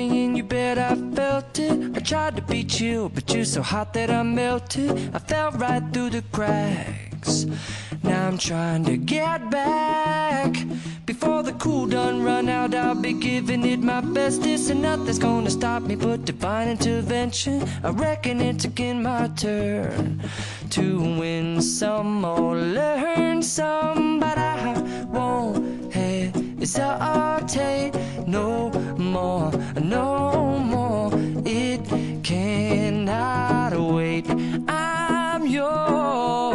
me and you bet I felt it. I tried to be chill, but you're so hot that I melted. I fell right through the cracks. Now I'm trying to get back. Before the cool done run out, I'll be giving it my bestest, and nothing's gonna stop me but divine intervention. I reckon it's again my turn to win some or learn some, but I won't hesitate no more, no more. It cannot wait. I'm yours.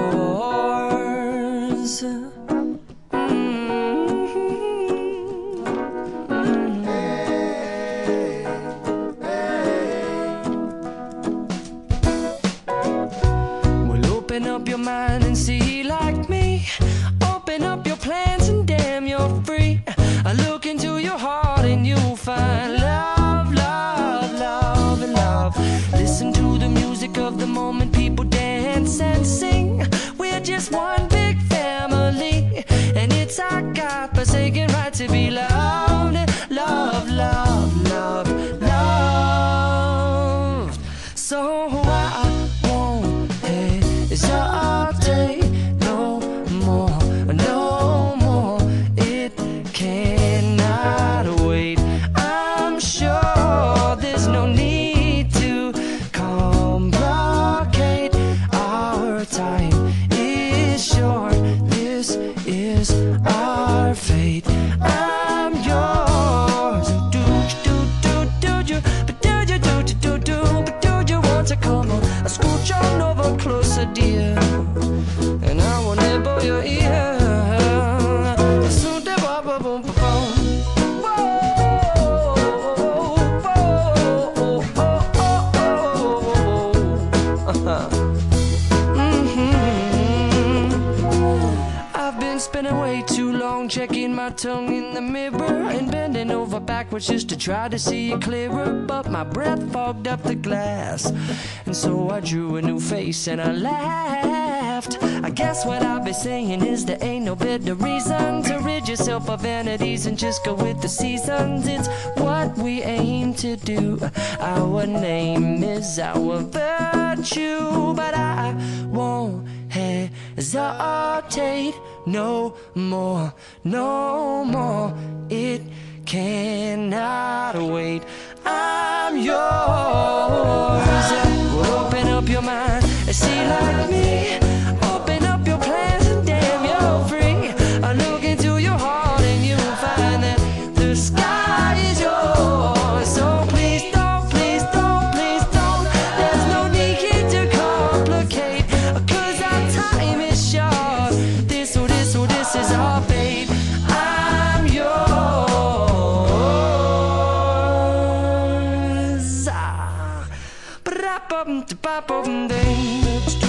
Open up your mind and see like me. Open up your plans and damn, you're free. I look into your heart and you'll find love, love, love, and love. Listen to the music of the moment, people dance and sing. We're just one big family, and it's our God-forsaken right to be loved. Love, love, love, love. So I won't hesitate no more, no more. It cannot wait. I'm sure there's no need to complicate. Our time is short. This is our fate. I'm yours. Do you? But do you But do you want to come on? I scooch on over closer, dear, and I will nibble your ear. Soon the boom boom boom. I've been spending way too long checking my tongue in the mirror and bending over backwards just to try to see it clearer, but my breath fogged up the glass, and so I drew a new face and I laughed. I guess what I'll be saying is there ain't no better reason to rid yourself of vanities and just go with the seasons. It's what we aim to do. Our name is our virtue, but I won't hesitate no more, no more. It cannot wait. I'm yours. Open up your mind and see like me. Open up your plans and damn, you're free. I look into your heart and you'll find that the sky is yours. So please don't, please don't, please don't. There's no need to complicate, 'cause our time is short. This is our fate. I'm yours. Ba-da-bum-da-ba-bum-ding.